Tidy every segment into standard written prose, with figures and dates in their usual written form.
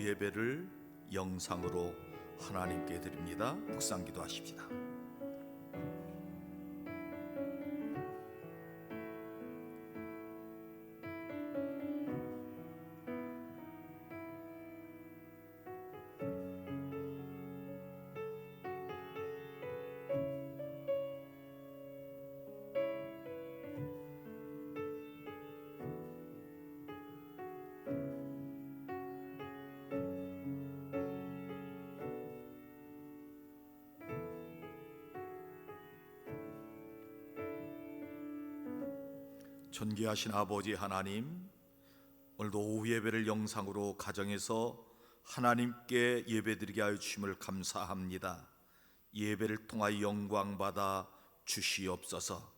예배를 영상으로 하나님께 드립니다. 묵상 기도하십시다. 존귀하신 아버지 하나님, 오늘도 오후 예배를 영상으로 가정에서 하나님께 예배드리게 하여 주심을 감사합니다. 예배를 통하여 영광받아 주시옵소서.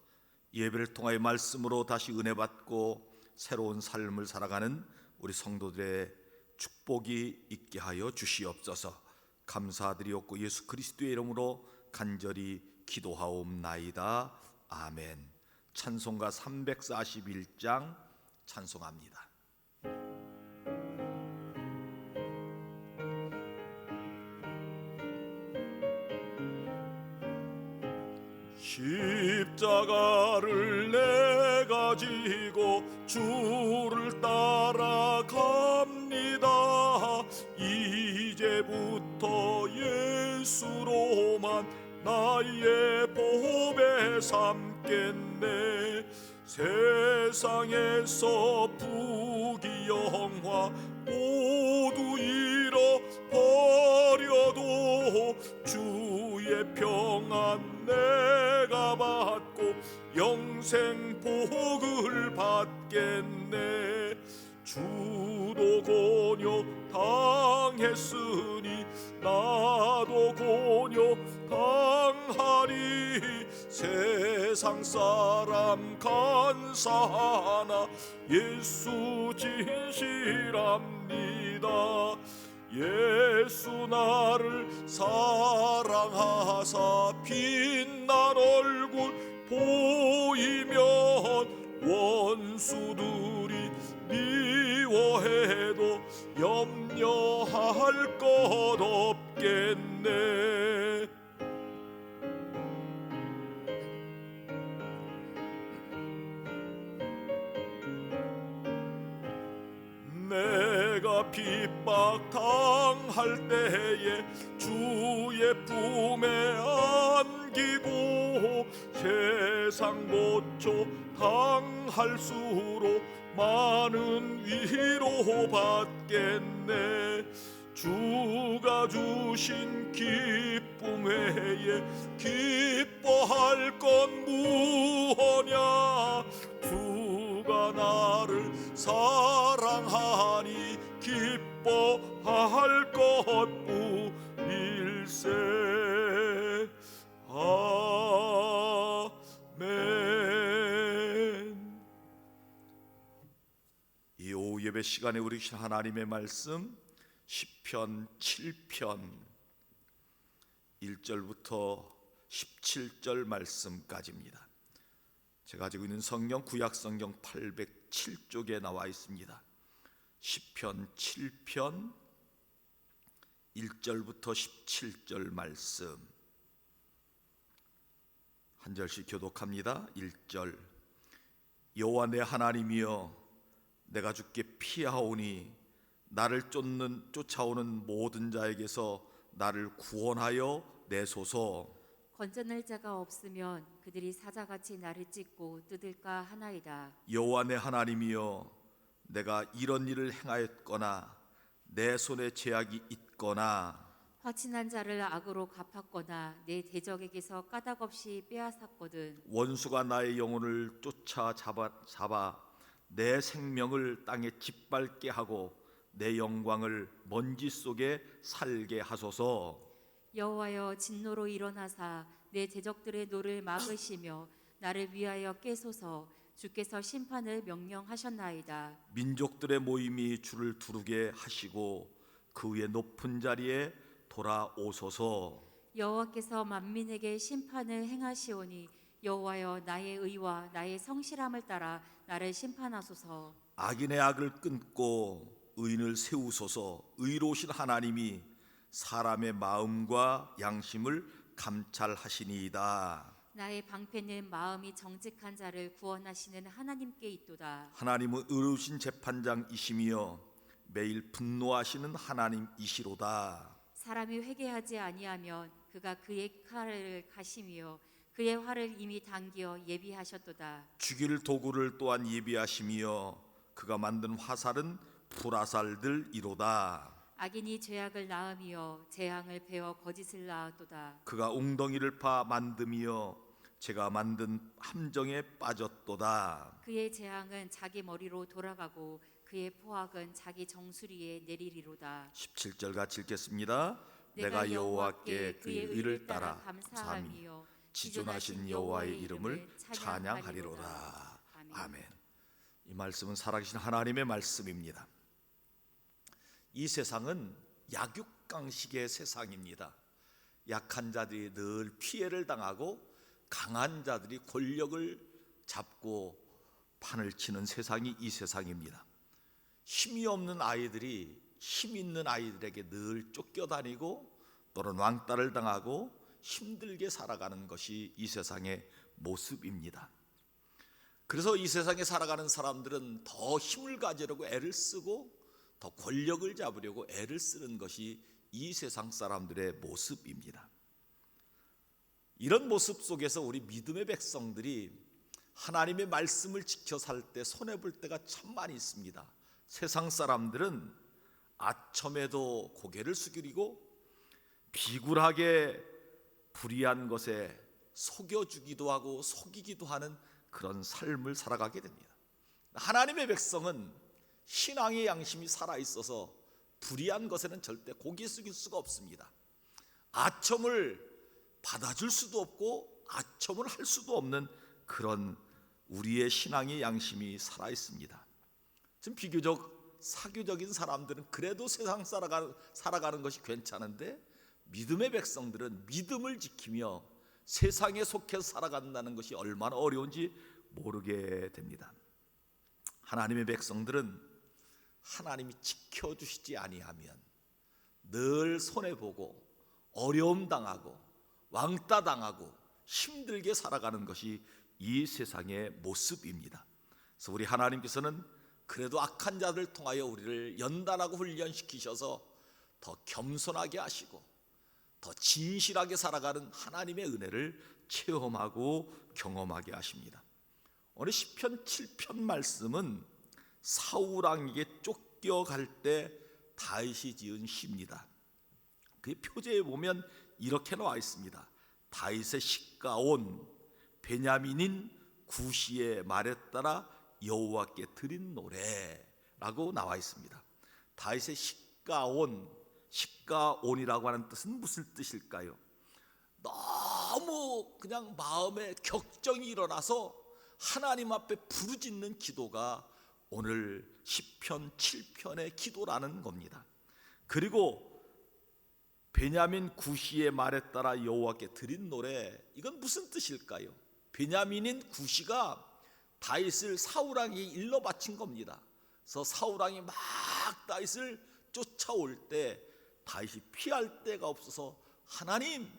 예배를 통하여 말씀으로 다시 은혜 받고 새로운 삶을 살아가는 우리 성도들의 축복이 있게 하여 주시옵소서. 감사드리옵고 예수 그리스도의 이름으로 간절히 기도하옵나이다. 아멘. 찬송가 341장 찬송합니다. 십자가를 내가 지고 주를 따라갑니다. 이제부터 예수로만 나의 보배 삼겠네. 세상에서 부귀영화 모두 잃어버려도 주의 평안 내가 받고 영생 복을 받겠네. 주도 곤욕 당했으니 나도 곤욕 당하리. 세상 사람 간사하나 예수 진실합니다. 예수 나를 사랑하사 빛난 얼굴 보이면 원수들이 미워해도 염려할 것 없겠네. 내가 핍박 당할 때에 주의 품에 안기고 세상 고초 당할수록 많은 위로 받겠네. 주가 주신 기쁨 외에 기뻐할 건 무엇냐. 주가 나를 사랑하니 기뻐할 것뿐일세. 아멘. 이 오후 예배 시간에 우리 주신 하나님의 말씀 시편 7편 1절부터 17절 말씀까지입니다. 제가 가지고 있는 성경 구약 성경 807쪽에 나와 있습니다. 시편 7편 1절부터 17절 말씀 한 절씩 교독합니다. 1절. 여호와 내 하나님이여, 내가 주께 피하오니 나를 쫓아오는 모든 자에게서 나를 구원하여 내소서. 건져낼 자가 없으면 그들이 사자같이 나를 찢고 뜯을까 하나이다. 여호와 내 하나님이여, 내가 이런 일을 행하였거나 내 손에 제약이 있거나 화친한 자를 악으로 갚았거나 내 대적에게서 까닭없이 빼앗았거든. 원수가 나의 영혼을 쫓아 잡아 내 생명을 땅에 짓밟게 하고 내 영광을 먼지 속에 살게 하소서. 여호와여, 진노로 일어나사 내 대적들의 노를 막으시며 나를 위하여 깨소서. 주께서 심판을 명령하셨나이다. 민족들의 모임이 주를 두르게 하시고 그 위에 높은 자리에 돌아오소서. 여호와께서 만민에게 심판을 행하시오니 여호와여, 나의 의와 나의 성실함을 따라 나를 심판하소서. 악인의 악을 끊고 의인을 세우소서. 의로우신 하나님이 사람의 마음과 양심을 감찰하시니이다. 나의 방패는 마음이 정직한 자를 구원하시는 하나님께 있도다. 하나님은 의로우신 재판장이시며 매일 분노하시는 하나님이시로다. 사람이 회개하지 아니하면 그가 그의 칼을 가시며 그의 활을 이미 당겨 예비하셨도다. 죽일 도구를 또한 예비하시며 그가 만든 화살은 불화살들이로다. 악인이 죄악을 낳으며 재앙을 베어 거짓을 낳았도다. 그가 웅덩이를 파 만듦이여 제가 만든 함정에 빠졌도다. 그의 재앙은 자기 머리로 돌아가고 그의 포악은 자기 정수리에 내리리로다. 17절 같이 읽겠습니다. 내가 여호와께 그의 의를 따라 감사하며 지존하신 여호와의 이름을 찬양하리로다. 아멘. 이 말씀은 살아계신 하나님의 말씀입니다. 이 세상은 약육강식의 세상입니다. 약한 자들이 늘 피해를 당하고 강한 자들이 권력을 잡고 판을 치는 세상이 이 세상입니다. 힘이 없는 아이들이 힘 있는 아이들에게 늘 쫓겨다니고 또는 왕따를 당하고 힘들게 살아가는 것이 이 세상의 모습입니다. 그래서 이 세상에 살아가는 사람들은 더 힘을 가지려고 애를 쓰고 더 권력을 잡으려고 애를 쓰는 것이 이 세상 사람들의 모습입니다. 이런 모습 속에서 우리 믿음의 백성들이 하나님의 말씀을 지켜 살 때 손해볼 때가 참 많이 있습니다. 세상 사람들은 아첨에도 고개를 숙이고 비굴하게 불의한 것에 속여주기도 하고 속이기도 하는 그런 삶을 살아가게 됩니다. 하나님의 백성은 신앙의 양심이 살아있어서 불의한 것에는 절대 고개 숙일 수가 없습니다. 아첨을 받아줄 수도 없고 아첨을 할 수도 없는 그런 우리의 신앙의 양심이 살아있습니다. 지금 비교적 사교적인 사람들은 그래도 세상 살아가는 것이 괜찮은데 믿음의 백성들은 믿음을 지키며 세상에 속해서 살아간다는 것이 얼마나 어려운지 모르게 됩니다. 하나님의 백성들은 하나님이 지켜주시지 아니하면 늘 손해보고 어려움 당하고 왕따 당하고 힘들게 살아가는 것이 이 세상의 모습입니다. 그래서 우리 하나님께서는 그래도 악한 자들을 통하여 우리를 연단하고 훈련시키셔서 더 겸손하게 하시고 더 진실하게 살아가는 하나님의 은혜를 체험하고 경험하게 하십니다. 오늘 시편 7편 말씀은 사울 왕에게 쫓겨갈 때 다윗이 지은 시입니다. 그 표제에 보면 이렇게 나와 있습니다. 다윗의 시가온 베냐민인 구시의 말에 따라 여호와께 드린 노래라고 나와 있습니다. 다윗의 시가온이라고 하는 뜻은 무슨 뜻일까요? 너무 그냥 마음에 격정이 일어나서 하나님 앞에 부르짖는 기도가 오늘 시편 7편의 기도라는 겁니다. 그리고 베냐민 구시의 말에 따라 여호와께 드린 노래, 이건 무슨 뜻일까요? 베냐민인 구시가 다윗을 사울 왕이 일러 바친 겁니다. 그래서 사울 왕이 막 다윗을 쫓아올 때 다윗이 피할 데가 없어서 하나님,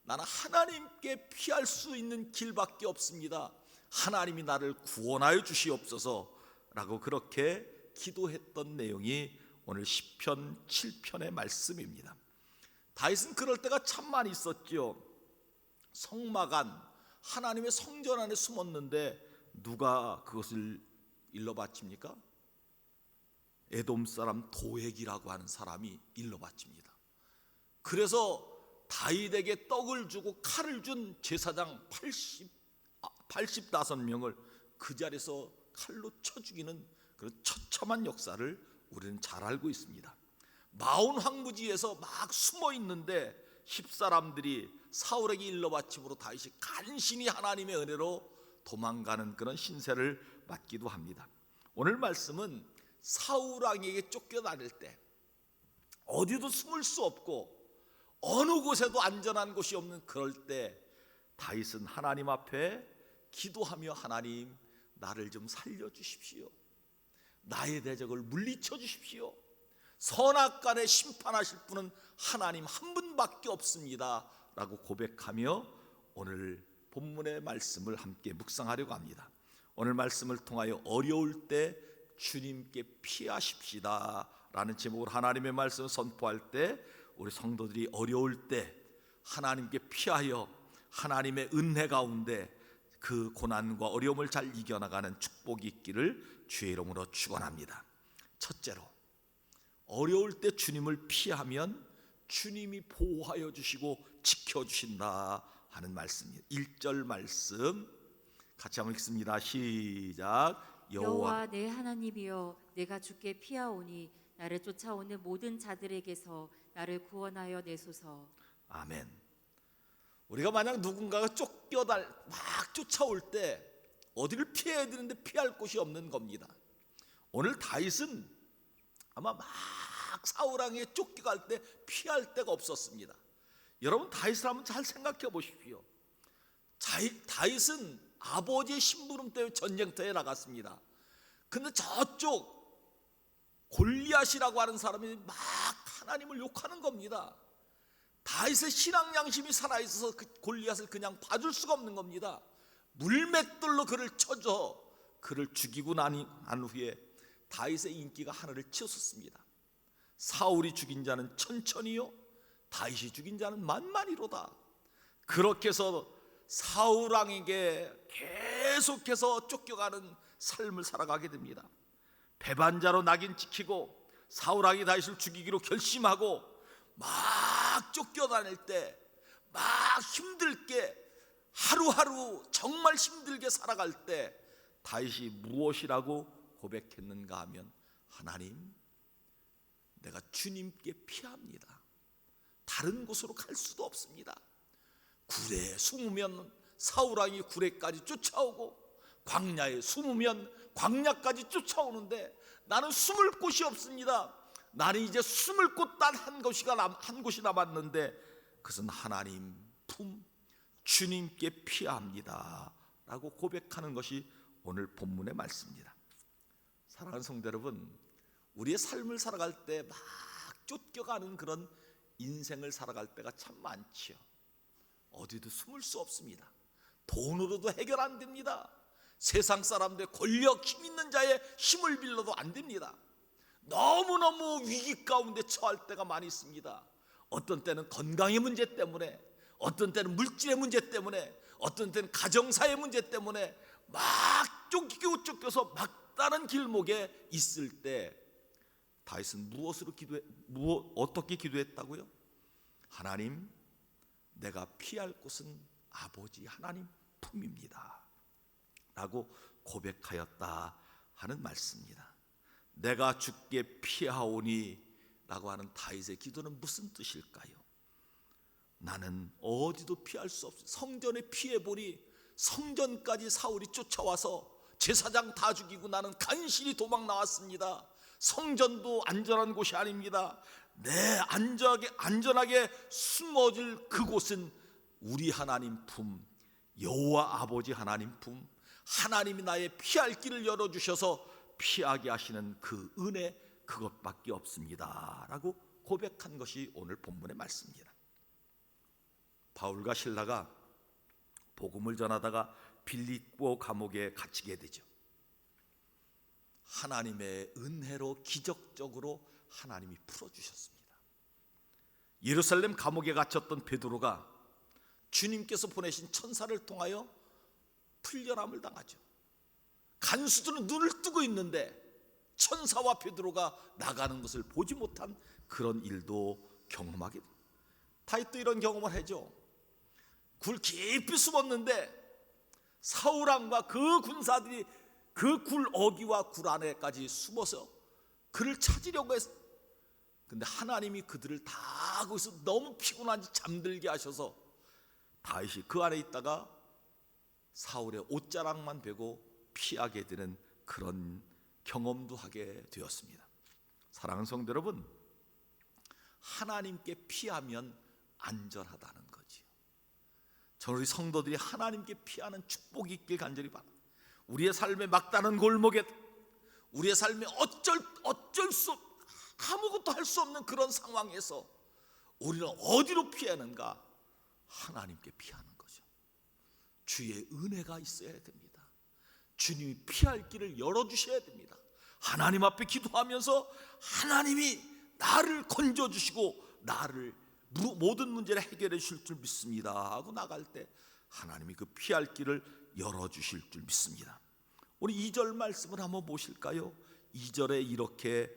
나는 하나님께 피할 수 있는 길밖에 없습니다. 하나님이 나를 구원하여 주시옵소서라고 그렇게 기도했던 내용이 오늘 시편 7편의 말씀입니다. 다윗은 그럴 때가 참 많이 있었죠. 성막 안 하나님의 성전 안에 숨었는데 누가 그것을 일러 바칩니까? 에돔 사람 도액이라고 하는 사람이 일러 바칩니다. 그래서 다윗에게 떡을 주고 칼을 준 제사장 85명을 그 자리에서 칼로 쳐 죽이는 그런 처참한 역사를 우리는 잘 알고 있습니다. 마온 황무지에서 막 숨어 있는데 10사람들이 사울에게 일러 바침으로 다윗이 간신히 하나님의 은혜로 도망가는 그런 신세를 맞기도 합니다. 오늘 말씀은 사울 왕에게 쫓겨다닐 때 어디도 숨을 수 없고 어느 곳에도 안전한 곳이 없는 그럴 때 다윗은 하나님 앞에 기도하며 하나님, 나를 좀 살려주십시오. 나의 대적을 물리쳐 주십시오. 선악간에 심판하실 분은 하나님 한 분밖에 없습니다 라고 고백하며 오늘 본문의 말씀을 함께 묵상하려고 합니다. 오늘 말씀을 통하여 어려울 때 주님께 피하십시다 라는 제목으로 하나님의 말씀을 선포할 때 우리 성도들이 어려울 때 하나님께 피하여 하나님의 은혜 가운데 그 고난과 어려움을 잘 이겨나가는 축복이 있기를 주의 이름으로 축원합니다. 첫째로, 어려울 때 주님을 피하면 주님이 보호하여 주시고 지켜주신다 하는 말씀입니다. 1절 말씀 같이 한번 읽습니다. 시작. 여호와 내 하나님이여, 내가 주께 피하오니 나를 쫓아오는 모든 자들에게서 나를 구원하여 내소서. 아멘. 우리가 만약 누군가가 막 쫓아올 때 어디를 피해야 되는데 피할 곳이 없는 겁니다. 오늘 다윗은 아마 막 사울왕에게 쫓겨갈 때 피할 데가 없었습니다. 여러분, 다윗을 한번 잘 생각해 보십시오. 다윗은 아버지의 심부름 때문에 전쟁터에 나갔습니다. 근데 저쪽 골리앗이라고 하는 사람이 막 하나님을 욕하는 겁니다. 다윗의 신앙 양심이 살아있어서 그 골리앗을 그냥 봐줄 수가 없는 겁니다. 물맷돌로 그를 쳐줘 그를 죽이고 난 후에 다윗의 인기가 하늘을 치솟았습니다. 사울이 죽인 자는 천천히요, 다윗이 죽인 자는 만만히로다. 그렇게 해서 사울 왕에게 계속해서 쫓겨가는 삶을 살아가게 됩니다. 배반자로 낙인 찍히고 사울 왕이 다윗을 죽이기로 결심하고 막 쫓겨다닐 때 막 힘들게 하루하루 정말 힘들게 살아갈 때 다윗이 무엇이라고 고백했는가 하면, 하나님, 내가 주님께 피합니다. 다른 곳으로 갈 수도 없습니다. 굴에 숨으면 사울왕이 굴에까지 쫓아오고 광야에 숨으면 광야까지 쫓아오는데 나는 숨을 곳이 없습니다. 나는 이제 숨을 곳 단 한 곳이 남았는데 그것은 하나님 품 주님께 피합니다 라고 고백하는 것이 오늘 본문의 말씀입니다. 사랑하는 성도 여러분, 우리의 삶을 살아갈 때 막 쫓겨가는 그런 인생을 살아갈 때가 참 많지요. 어디도 숨을 수 없습니다. 돈으로도 해결 안 됩니다. 세상 사람들의 권력, 힘 있는 자의 힘을 빌려도 안 됩니다. 너무너무 위기 가운데 처할 때가 많이 있습니다. 어떤 때는 건강의 문제 때문에, 어떤 때는 물질의 문제 때문에, 어떤 때는 가정사의 문제 때문에 막 쫓겨서 막다른 길목에 있을 때 다윗은 어떻게 기도했다고요? 하나님, 내가 피할 곳은 아버지 하나님 품입니다 라고 고백하였다 하는 말씀입니다. 내가 주께 피하오니 라고 하는 다윗의 기도는 무슨 뜻일까요? 나는 어디도 피할 수 없어. 성전에 피해보니 성전까지 사울이 쫓아와서 제사장 다 죽이고 나는 간신히 도망 나왔습니다. 성전도 안전한 곳이 아닙니다. 안전하게 숨어질 그곳은 우리 하나님 품, 여호와 아버지 하나님 품, 하나님이 나의 피할 길을 열어주셔서 피하게 하시는 그 은혜, 그것밖에 없습니다 라고 고백한 것이 오늘 본문의 말씀입니다. 바울과 실라가 복음을 전하다가 빌립보 감옥에 갇히게 되죠. 하나님의 은혜로 기적적으로 하나님이 풀어주셨습니다. 예루살렘 감옥에 갇혔던 베드로가 주님께서 보내신 천사를 통하여 풀려남을 당하죠. 간수들은 눈을 뜨고 있는데 천사와 베드로가 나가는 것을 보지 못한 그런 일도 경험하게 됩니다. 다윗도 이런 경험을 하죠. 굴 깊이 숨었는데 사울왕과 그 군사들이 그 굴 어귀와 굴 안에까지 숨어서 그를 찾으려고 했어. 근데 하나님이 그들을 다 거기서 너무 피곤한지 잠들게 하셔서 다윗이 그 안에 있다가 사울의 옷자락만 베고 피하게 되는 그런 경험도 하게 되었습니다. 사랑하는 성도 여러분, 하나님께 피하면 안전하다는 거지요. 저는 우리 성도들이 하나님께 피하는 축복이 있길 간절히 바랍니다. 우리의 삶의 막다른 골목에, 우리의 삶에 어쩔 수 아무것도 할 수 없는 그런 상황에서 우리는 어디로 피하는가? 하나님께 피하는 거죠. 주의 은혜가 있어야 됩니다. 주님이 피할 길을 열어주셔야 됩니다. 하나님 앞에 기도하면서 하나님이 나를 건져주시고 나를 모든 문제를 해결해 주실 줄 믿습니다 하고 나갈 때 하나님이 그 피할 길을 열어주실 줄 믿습니다. 우리 2절 말씀을 한번 보실까요? 2절에 이렇게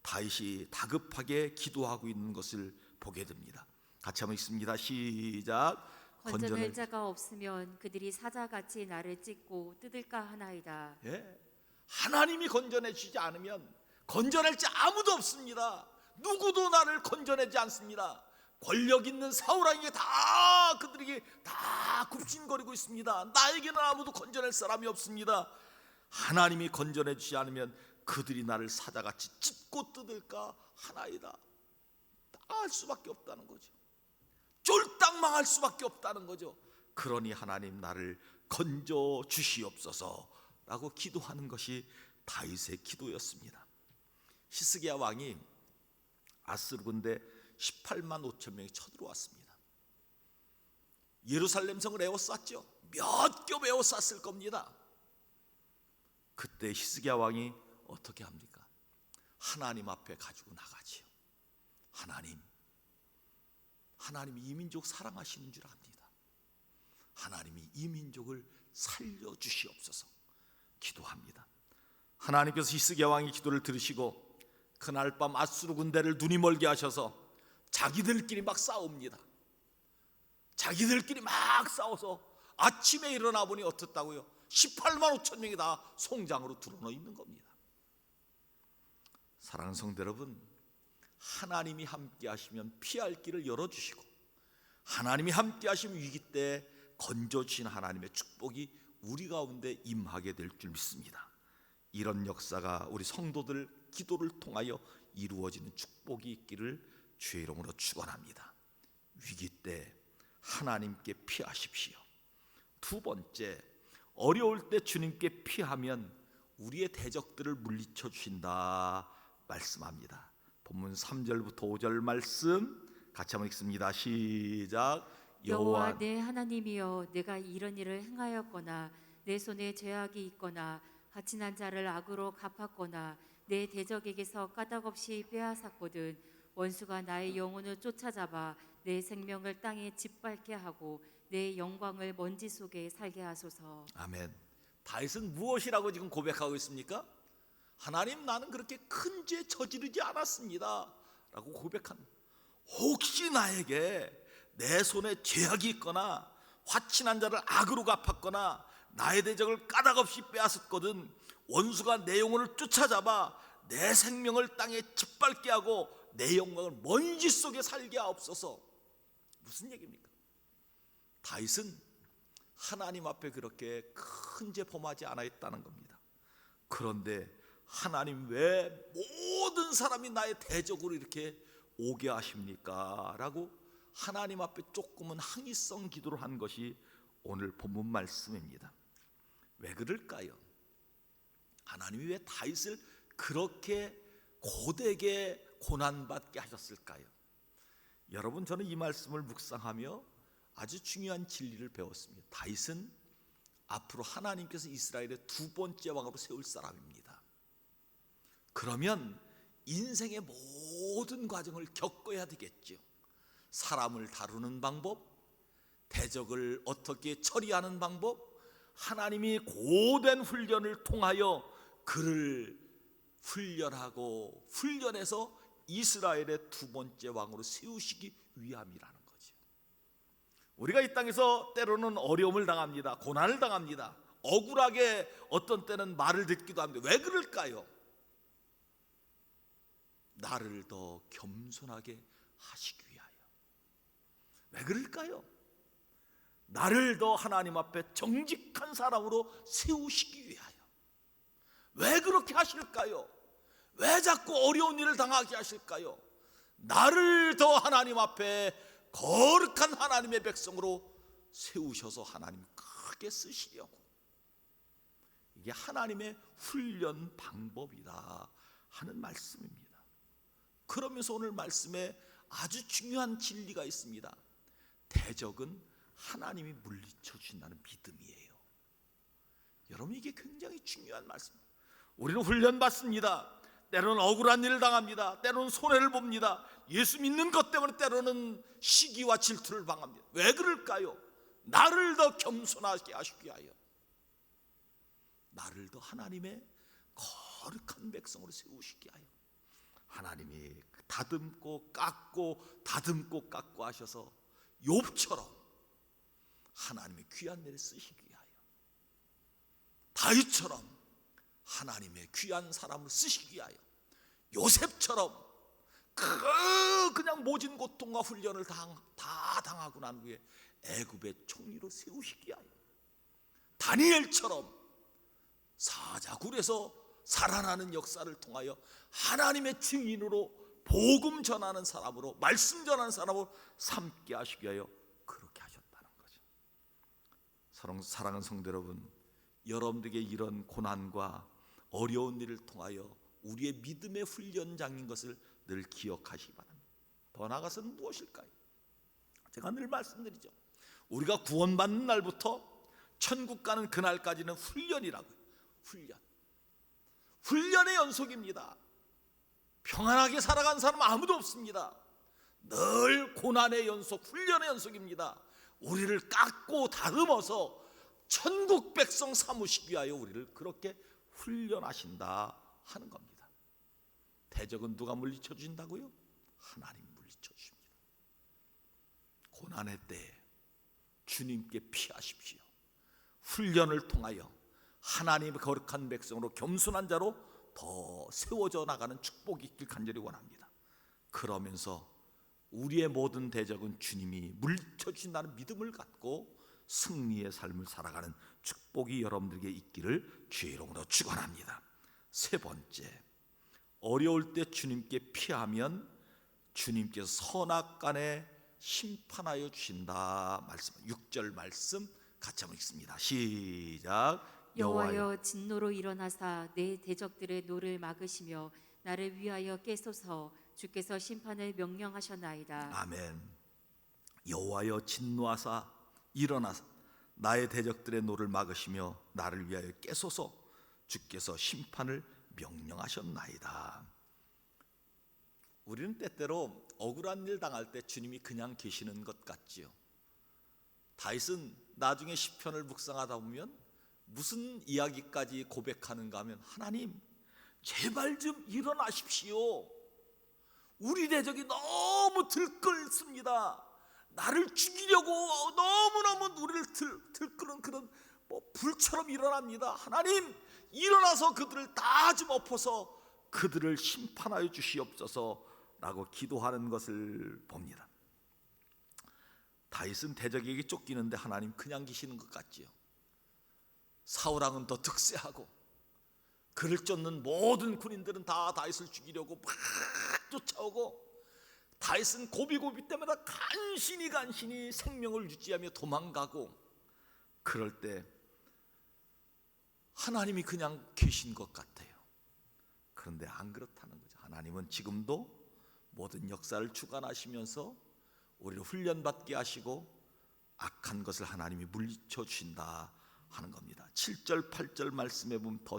다윗이 다급하게 기도하고 있는 것을 보게 됩니다. 같이 한번 읽습니다. 시작. 건져낼 자가 없으면 그들이 사자같이 나를 찢고 뜯을까 하나이다. 예. 하나님이 건져내 주지 않으면 건져낼 자 아무도 없습니다. 누구도 나를 건져내지 않습니다. 권력 있는 사울왕에게 다 그들에게 다 굽신거리고 있습니다. 나에게는 아무도 건져낼 사람이 없습니다. 하나님이 건져내 주지 않으면 그들이 나를 사자같이 찢고 뜯을까 하나이다. 망할 수밖에 없다는 거죠. 쫄딱 망할 수밖에 없다는 거죠. 그러니 하나님 나를 건져 주시옵소서라고 기도하는 것이 다윗의 기도였습니다. 히스기야 왕이 아스르 군대 18만 5천 명이 쳐들어왔습니다. 예루살렘 성을 에워쌌죠. 몇 겹 에워쌌을 겁니다. 그때 히스기야 왕이 어떻게 합니까? 하나님 앞에 가지고 나가지요. 하나님이 이 민족 사랑하시는 줄 압니다. 하나님이 이 민족을 살려주시옵소서 기도합니다. 하나님께서 히스기야 왕의 기도를 들으시고 그날 밤 아수르 군대를 눈이 멀게 하셔서 자기들끼리 막 싸웁니다. 자기들끼리 막 싸워서 아침에 일어나 보니 어떻다고요? 18만 5천 명이 다 송장으로 드러나 있는 겁니다. 사랑하는 성도 여러분, 하나님이 함께 하시면 피할 길을 열어주시고 하나님이 함께 하시면 위기 때 건져주신 하나님의 축복이 우리 가운데 임하게 될 줄 믿습니다. 이런 역사가 우리 성도들 기도를 통하여 이루어지는 축복이 있기를 주의 이름으로 축원합니다. 위기 때 하나님께 피하십시오. 두 번째, 어려울 때 주님께 피하면 우리의 대적들을 물리쳐 주신다 말씀합니다. 본문 3절부터 5절 말씀 같이 한번 읽습니다. 시작. 여호와 내 하나님이여, 내가 이런 일을 행하였거나 내 손에 죄악이 있거나 바친한 자를 악으로 갚았거나 내 대적에게서 까닭없이 빼앗았거든 원수가 나의 영혼을 쫓아잡아 내 생명을 땅에 짓밟게 하고 내 영광을 먼지 속에 살게 하소서. 아멘. 다윗은 무엇이라고 지금 고백하고 있습니까? 하나님, 나는 그렇게 큰 죄 저지르지 않았습니다 라고 고백합니다. 혹시 나에게 내 손에 죄악이 있거나 화친한 자를 악으로 갚았거나 나의 대적을 까닭없이 빼앗았거든 원수가 내 영혼을 쫓아잡아 내 생명을 땅에 짓밟게 하고 내 영광을 먼지 속에 살게 하옵소서. 무슨 얘기입니까? 다윗은 하나님 앞에 그렇게 큰 죄 범하지 않았다는 겁니다. 그런데 하나님, 왜 모든 사람이 나의 대적으로 이렇게 오게 하십니까? 라고 하나님 앞에 조금은 항의성 기도를 한 것이 오늘 본문 말씀입니다. 왜 그럴까요? 하나님이 왜 다윗을 그렇게 고되게 고난받게 하셨을까요? 여러분, 저는 이 말씀을 묵상하며 아주 중요한 진리를 배웠습니다. 다윗은 앞으로 하나님께서 이스라엘의 두 번째 왕으로 세울 사람입니다. 그러면 인생의 모든 과정을 겪어야 되겠죠. 사람을 다루는 방법, 대적을 어떻게 처리하는 방법, 하나님이 고된 훈련을 통하여 그를 훈련하고 훈련해서 이스라엘의 두 번째 왕으로 세우시기 위함이라는 거죠. 우리가 이 땅에서 때로는 어려움을 당합니다. 고난을 당합니다. 억울하게 어떤 때는 말을 듣기도 합니다. 왜 그럴까요? 나를 더 겸손하게 하시기 위하여. 왜 그럴까요? 나를 더 하나님 앞에 정직한 사람으로 세우시기 위하여. 왜 그렇게 하실까요? 왜 자꾸 어려운 일을 당하게 하실까요? 나를 더 하나님 앞에 거룩한 하나님의 백성으로 세우셔서 하나님 크게 쓰시려고. 이게 하나님의 훈련 방법이다 하는 말씀입니다. 그러면서 오늘 말씀에 아주 중요한 진리가 있습니다. 대적은 하나님이 물리쳐 주신다는 믿음이에요. 여러분, 이게 굉장히 중요한 말씀입니다. 우리는 훈련 받습니다. 때로는 억울한 일을 당합니다. 때로는 손해를 봅니다. 예수 믿는 것 때문에 때로는 시기와 질투를 당합니다. 왜 그럴까요? 나를 더 겸손하게 하시기 위하여, 나를 더 하나님의 거룩한 백성으로 세우시기 위하여 하나님이 다듬고 깎고 다듬고 깎고 하셔서 욥처럼 하나님의 귀한 일에 쓰시기 위하여, 다윗처럼 하나님의 귀한 사람을 쓰시기 위하여, 요셉처럼 그냥 모진 고통과 훈련을 다 당하고 난 후에 애굽의 총리로 세우시기 위하여, 다니엘처럼 사자굴에서 살아나는 역사를 통하여 하나님의 증인으로 복음 전하는 사람으로, 말씀 전하는 사람으로 삼게 하시기 위하여 그렇게 하셨다는 거죠. 사랑하는 성도 여러분, 여러분들에게 이런 고난과 어려운 일을 통하여 우리의 믿음의 훈련장인 것을 늘 기억하시기 바랍니다. 더 나아가서는 무엇일까요? 제가 늘 말씀드리죠. 우리가 구원받는 날부터 천국 가는 그날까지는 훈련이라고요. 훈련의 연속입니다. 평안하게 살아간 사람 아무도 없습니다. 늘 고난의 연속, 훈련의 연속입니다. 우리를 깎고 다듬어서 천국 백성 삼으시기 위하여 우리를 그렇게 훈련하신다 하는 겁니다. 대적은 누가 물리쳐 주신다고요? 하나님 물리쳐 주십니다. 고난의 때에 주님께 피하십시오. 훈련을 통하여 하나님의 거룩한 백성으로 겸손한 자로 더 세워져 나가는 축복이 있길 간절히 원합니다. 그러면서 우리의 모든 대적은 주님이 물리쳐 주신다는 믿음을 갖고 승리의 삶을 살아가는 축복이 여러분들에게 있기를 주의 이름으로 축원합니다. 세 번째, 어려울 때 주님께 피하면 주님께서 선악간에 심판하여 주신다 말씀. 6절 말씀 같이 한번 읽습니다. 시작. 여호와여 진노로 일어나사 내 대적들의 노를 막으시며 나를 위하여 깨소서. 주께서 심판을 명령하셨나이다. 아멘. 여호와여 진노하사 일어나사 나의 대적들의 노를 막으시며 나를 위하여 깨소서. 주께서 심판을 명령하셨나이다. 우리는 때때로 억울한 일 당할 때 주님이 그냥 계시는 것 같지요. 다윗은 나중에 시편을 묵상하다 보면 무슨 이야기까지 고백하는가 하면, 하나님 제발 좀 일어나십시오. 우리 대적이 너무 들끓습니다. 나를 죽이려고 너무너무 우리를 들끓는 그런 불처럼 일어납니다. 하나님 일어나서 그들을 다 좀 엎어서 그들을 심판하여 주시옵소서 라고 기도하는 것을 봅니다. 다윗은 대적에게 쫓기는데 하나님 그냥 계시는 것 같지요. 사울왕은 더 득세하고 그를 쫓는 모든 군인들은 다 다윗을 죽이려고 막 쫓아오고, 다윗은 고비고비 때마다 간신히 생명을 유지하며 도망가고, 그럴 때 하나님이 그냥 계신 것 같아요. 그런데 안 그렇다는 거죠. 하나님은 지금도 모든 역사를 주관하시면서 우리를 훈련받게 하시고 악한 것을 하나님이 물리쳐 주신다 하는 겁니다. 7절 8절 말씀에 보면 더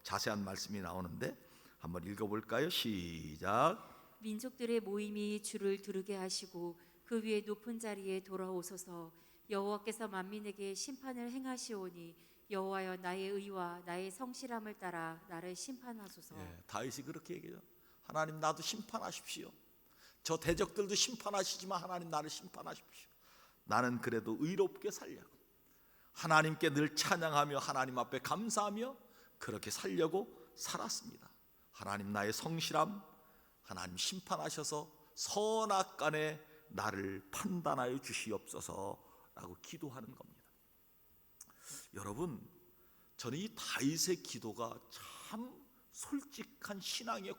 자세한 말씀이 나오는데 한번 읽어볼까요? 시작. 민족들의 모임이 주를 두르게 하시고 그 위에 높은 자리에 돌아오소서. 여호와께서 만민에게 심판을 행하시오니 여호와여 나의 의와 나의 성실함을 따라 나를 심판하소서. 다윗이 그렇게 얘기해요. 하나님 나도 심판하십시오. 저 대적들도 심판하시지만 하나님 나를 심판하십시오. 나는 그래도 의롭게 살려고, 하나님께 늘 찬양하며 하나님 앞에 감사하며 그렇게 살려고 살았습니다. 하나님 나의 성실함, 하나님 심판하셔서 선악간에 나를 판단하여 주시옵소서라고 기도하는 겁니다. 여러분, 저는 이 다윗의 기도가 참 솔직한 신앙의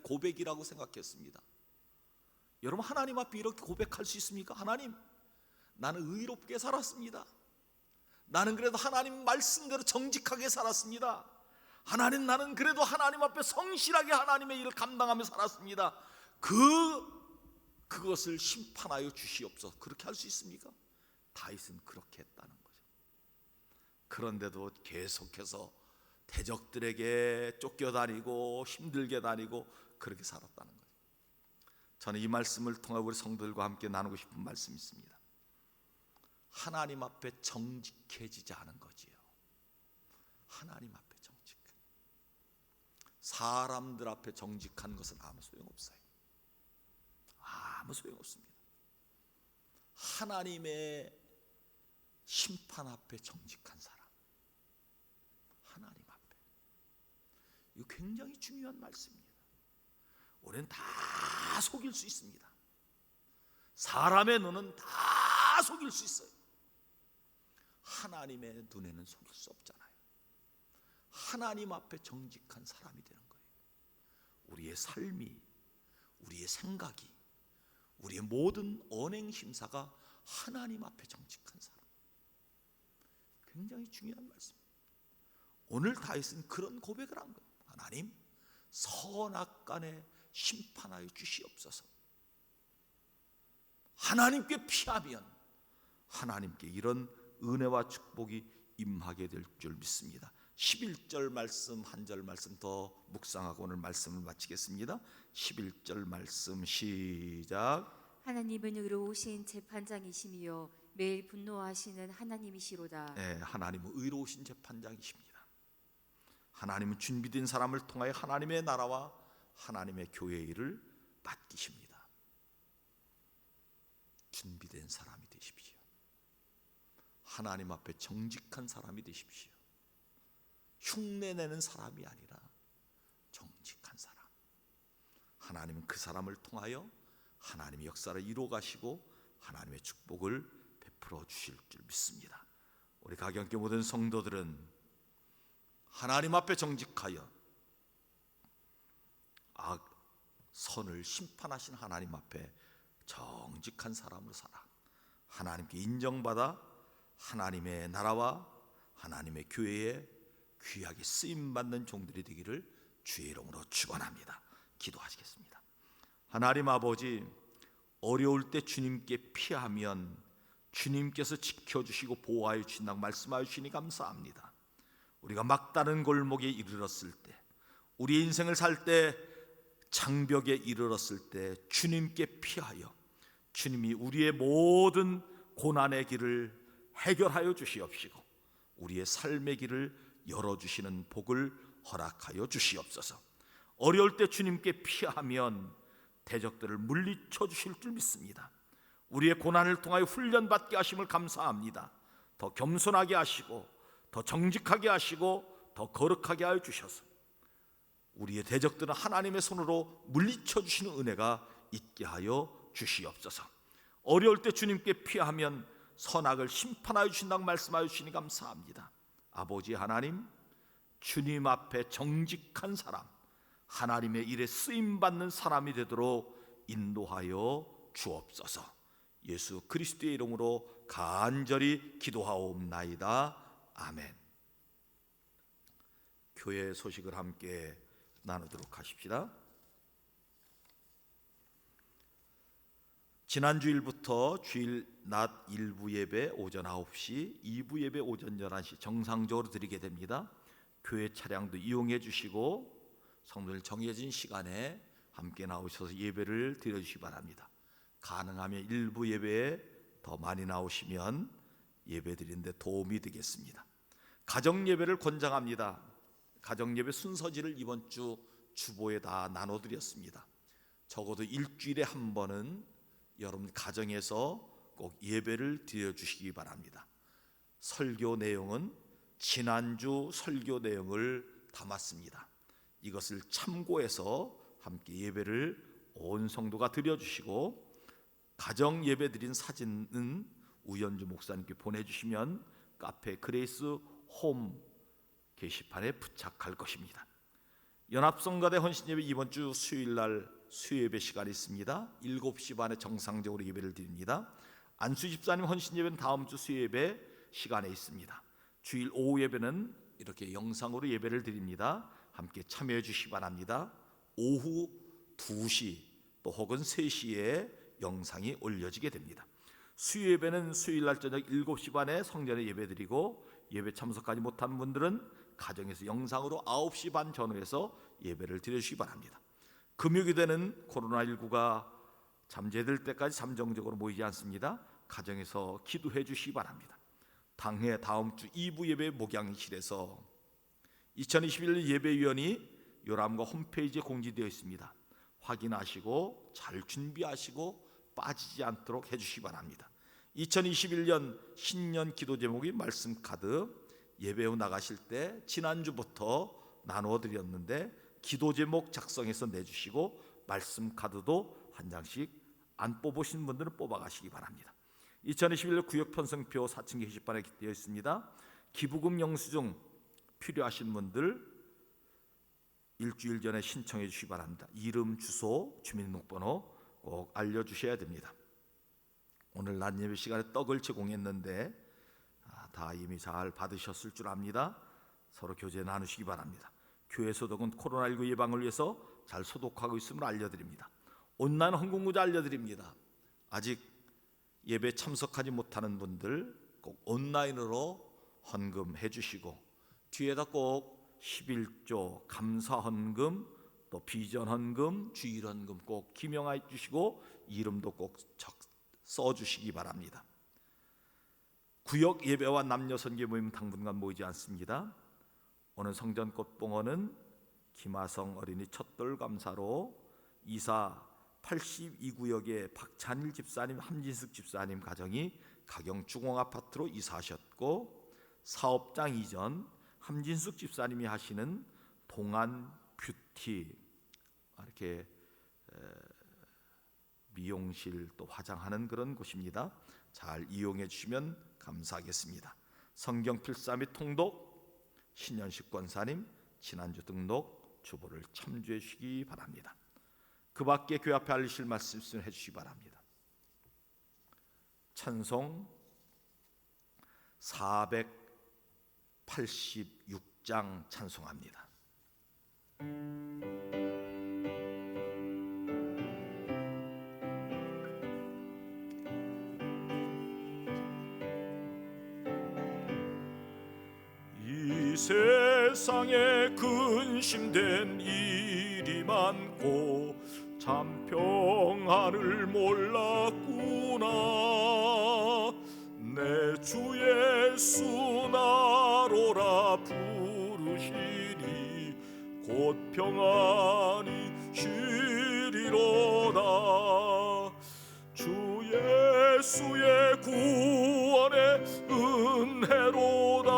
고백이라고 생각했습니다. 여러분, 하나님 앞에 이렇게 고백할 수 있습니까? 하나님, 나는 의롭게 살았습니다. 나는 그래도 하나님 말씀대로 정직하게 살았습니다. 하나님, 나는 그래도 하나님 앞에 성실하게 하나님의 일을 감당하며 살았습니다. 그것을 심판하여 주시옵소서. 그렇게 할 수 있습니까? 다윗은 그렇게 했다는 거죠. 그런데도 계속해서 대적들에게 쫓겨다니고 힘들게 다니고 그렇게 살았다는 거죠. 저는 이 말씀을 통해 우리 성도들과 함께 나누고 싶은 말씀이 있습니다. 하나님 앞에 정직해지지 않은 거지요. 하나님 앞에 정직한, 사람들 앞에 정직한 것은 아무 소용없어요. 아무 소용없습니다. 하나님의 심판 앞에 정직한 사람, 하나님 앞에, 이거 굉장히 중요한 말씀입니다. 우리는 다 속일 수 있습니다. 사람의 눈은 다 속일 수 있어요. 하나님의 눈에는 속일 수 없잖아요. 하나님 앞에 정직한 사람이 되는 거예요. 우리의 삶이, 우리의 생각이, 우리의 모든 언행 심사가 하나님 앞에 정직한 사람, 굉장히 중요한 말씀입니다. 오늘 다윗은 그런 고백을 한 거예요. 하나님, 선악간에 심판하여 주시옵소서. 하나님께 피하면 하나님께 이런 은혜와 축복이 임하게 될 줄 믿습니다. 11절 말씀 한 절 말씀 더 묵상하고 오늘 말씀을 마치겠습니다. 11절 말씀 시작. 하나님은 의로우신 재판장이시며 매일 분노하시는 하나님이시로다. 네, 하나님은 의로우신 재판장이십니다. 하나님은 준비된 사람을 통하여 하나님의 나라와 하나님의 교회의 일을 맡기십니다. 준비된 사람이 되십시오. 하나님 앞에 정직한 사람이 되십시오. 흉내내는 사람이 아니라 정직한 사람. 하나님은 그 사람을 통하여 하나님의 역사를 이루어 가시고 하나님의 축복을 베풀어 주실 줄 믿습니다. 우리 가경교 모든 성도들은 하나님 앞에 정직하여 선을 심판하신 하나님 앞에 정직한 사람으로 살아 하나님께 인정받아 하나님의 나라와 하나님의 교회에 귀하게 쓰임받는 종들이 되기를 주의 이름으로 축원합니다. 기도하시겠습니다. 하나님 아버지, 어려울 때 주님께 피하면 주님께서 지켜주시고 보호하여 주신다고 말씀하여 주시니 감사합니다. 우리가 막다른 골목에 이르렀을 때, 우리 인생을 살 때 장벽에 이르렀을 때 주님께 피하여 주님이 우리의 모든 고난의 길을 해결하여 주시옵시고 우리의 삶의 길을 열어주시는 복을 허락하여 주시옵소서. 어려울 때 주님께 피하면 대적들을 물리쳐 주실 줄 믿습니다. 우리의 고난을 통하여 훈련받게 하심을 감사합니다. 더 겸손하게 하시고 더 정직하게 하시고 더 거룩하게 하여 주셔서 우리의 대적들은 하나님의 손으로 물리쳐 주시는 은혜가 있게 하여 주시옵소서. 어려울 때 주님께 피하면 선악을 심판하여 주신다고 말씀하여 주시니 감사합니다. 아버지 하나님, 주님 앞에 정직한 사람, 하나님의 일에 쓰임받는 사람이 되도록 인도하여 주옵소서. 예수 그리스도의 이름으로 간절히 기도하옵나이다. 아멘. 교회 소식을 함께 나누도록 하십시다. 지난 주일부터 주일 낮 1부 예배 오전 9시, 2부 예배 오전 11시 정상적으로 드리게 됩니다. 교회 차량도 이용해 주시고 성도들 정해진 시간에 함께 나오셔서 예배를 드려주시기 바랍니다. 가능하면 1부 예배에 더 많이 나오시면 예배 드리는데 도움이 되겠습니다. 가정 예배를 권장합니다. 가정 예배 순서지를 이번 주 주보에 다 나눠드렸습니다. 적어도 일주일에 한 번은 여러분 가정에서 꼭 예배를 드려주시기 바랍니다. 설교 내용은 지난주 설교 내용을 담았습니다. 이것을 참고해서 함께 예배를 온 성도가 드려주시고 가정 예배 드린 사진은 우연주 목사님께 보내주시면 카페 그레이스 홈 게시판에 부착할 것입니다. 연합성가대 헌신예배 이번 주 수요일날 수요예배 시간이 있습니다. 7시 반에 정상적으로 예배를 드립니다. 안수 집사님 헌신예배는 다음 주 수요예배 시간에 있습니다. 주일 오후 예배는 이렇게 영상으로 예배를 드립니다. 함께 참여해 주시기 바랍니다. 오후 2시 또 혹은 3시에 영상이 올려지게 됩니다. 수요 예배는 수요일날 저녁 7시 반에 성전에 예배드리고, 예배 참석하지 못한 분들은 가정에서 영상으로 9시 반 전후해서 예배를 드려주시기 바랍니다. 금요기도는 코로나19가 잠재될 때까지 잠정적으로 모이지 않습니다. 가정에서 기도해 주시기 바랍니다. 당회 다음 주 2부 예배 목양실에서 2021년 예배위원이 요람과 홈페이지에 공지되어 있습니다. 확인하시고 잘 준비하시고 빠지지 않도록 해주시기 바랍니다. 2021년 신년 기도 제목이 말씀 카드, 예배 후 나가실 때 지난주부터 나누어 드렸는데 기도 제목 작성해서 내주시고 말씀 카드도 한 장씩 안 뽑으신 분들은 뽑아가시기 바랍니다. 2021년 구역 편성표 4층 게시판에 되어 있습니다. 기부금 영수증 필요하신 분들 일주일 전에 신청해 주시기 바랍니다. 이름, 주소, 주민등록번호 꼭 알려주셔야 됩니다. 오늘 낮 예배 시간에 떡을 제공했는데 다 이미 잘 받으셨을 줄 압니다. 서로 교제 나누시기 바랍니다. 교회 소독은 코로나19 예방을 위해서 잘 소독하고 있음을 알려드립니다. 온라인 헌금구제 알려드립니다. 아직 예배 참석하지 못하는 분들 꼭 온라인으로 헌금해 주시고, 뒤에다 꼭 11조 감사헌금 또 비전헌금 주일헌금 꼭 기명해 주시고 이름도 꼭 써주시기 바랍니다. 구역 예배와 남녀 선교 모임 당분간 모이지 않습니다. 오늘 성전 꽃봉헌은 김하성 어린이 첫돌 감사로 이사 82구역의 박찬일 집사님, 함진숙 집사님 가정이 가경 주공아파트로 이사하셨고, 사업장 이전 함진숙 집사님이 하시는 동안 뷰티, 이렇게 미용실 또 화장하는 그런 곳입니다. 잘 이용해 주시면 감사하겠습니다. 성경 필사 및 통독, 신현식 권사님 지난주 등록 주보를 참조해 주시기 바랍니다. 그 밖에 교회 앞에 알리실 말씀 해 주시기 바랍니다. 찬송 486장 찬송합니다. 이 세상에 근심된 일이 많고 참 평안을 몰랐구나. 내 주 예수 나로라 부르시니 곧 평안이 쉬리로다. 주 예수의 구원의 은혜로다.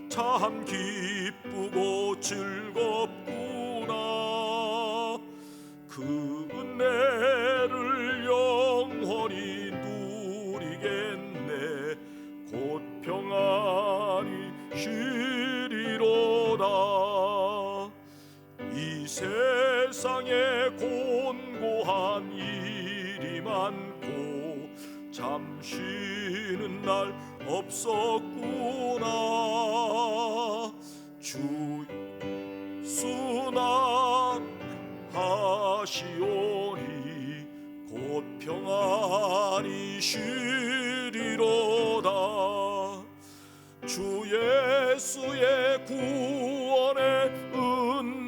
참 기쁘고 즐겁구나. 그 은혜를 영원히 누리겠네. 곧 평안이 쉬리로다. 이 세상에 곤고한 일이 많고 잠 쉬는 날 없었구나. 주 순환하시오니 곧 평안이 쉬리로다. 주 예수의 구원의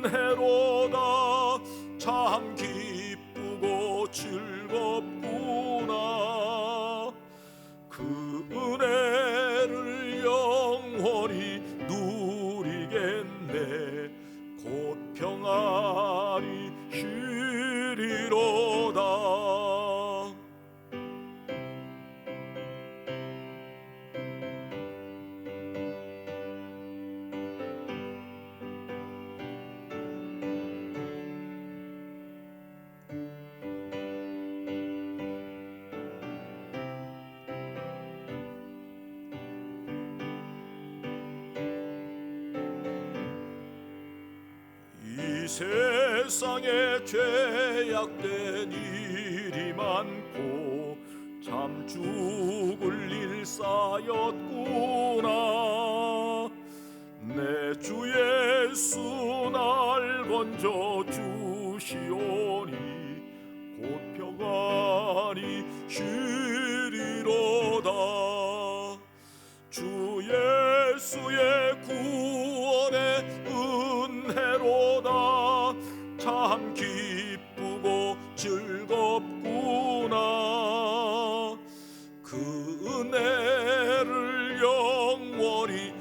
은혜로다. 참 기쁘고 즐겁구나. 그 은혜를 영원히 누리겠네. 곧 평안이 쉬리로다. 이 세상에 죄악된 일이 많고 참 죽을 일 쌓였구나. 내 주 예수 날 건져 주시오니 곧 평안히 쉬리로다. 주 예수의 구원의 은혜로다. 참 기쁘고 즐겁구나. 그 은혜를 영원히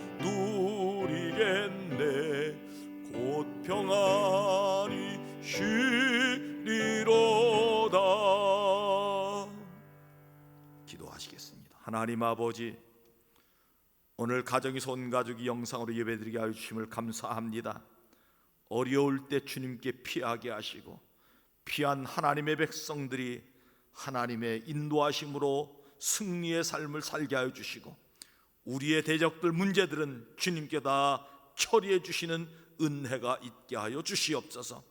누리겠네. 곧 평안히 쉬리로다. 기도하시겠습니다. 하나님 아버지, 오늘 가정에서 온 가족이 영상으로 예배드리게 하여 주심을 감사합니다. 어려울 때 주님께 피하게 하시고 피한 하나님의 백성들이 하나님의 인도하심으로 승리의 삶을 살게 하여 주시고 우리의 대적들 문제들은 주님께 다 처리해 주시는 은혜가 있게 하여 주시옵소서.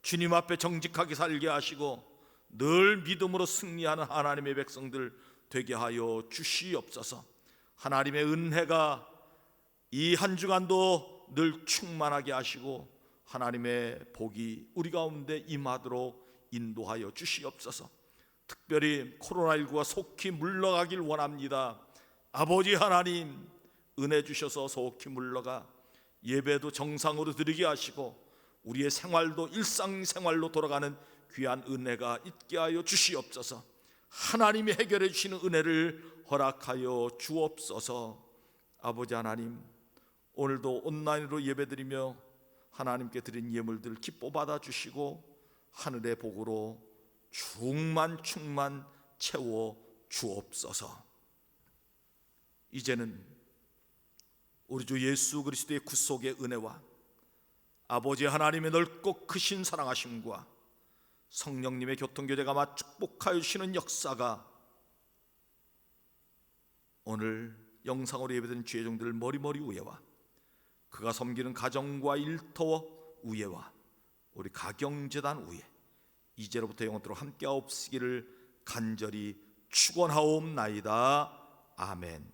주님 앞에 정직하게 살게 하시고 늘 믿음으로 승리하는 하나님의 백성들 되게 하여 주시옵소서. 하나님의 은혜가 이 한 주간도 늘 충만하게 하시고 하나님의 복이 우리 가운데 임하도록 인도하여 주시옵소서. 특별히 코로나19가 속히 물러가길 원합니다. 아버지 하나님, 은혜 주셔서 속히 물러가 예배도 정상으로 드리게 하시고 우리의 생활도 일상생활로 돌아가는 귀한 은혜가 있게 하여 주시옵소서. 하나님이 해결해 주시는 은혜를 허락하여 주옵소서. 아버지 하나님, 오늘도 온라인으로 예배드리며 하나님께 드린 예물들 기뻐 받아 주시고 하늘의 복으로 충만 채워 주옵소서. 이제는 우리 주 예수 그리스도의 구속의 은혜와 아버지 하나님의 넓고 크신 사랑하심과 성령님의 교통교제가 마 축복하여 주시는 역사가 오늘 영상으로 예배드린 주의 종들 머리머리 위에와 그가 섬기는 가정과 일터 위에와 우리 가경재단 위에 이제로부터 영원토록 함께하옵시기를 간절히 축원하옵나이다. 아멘.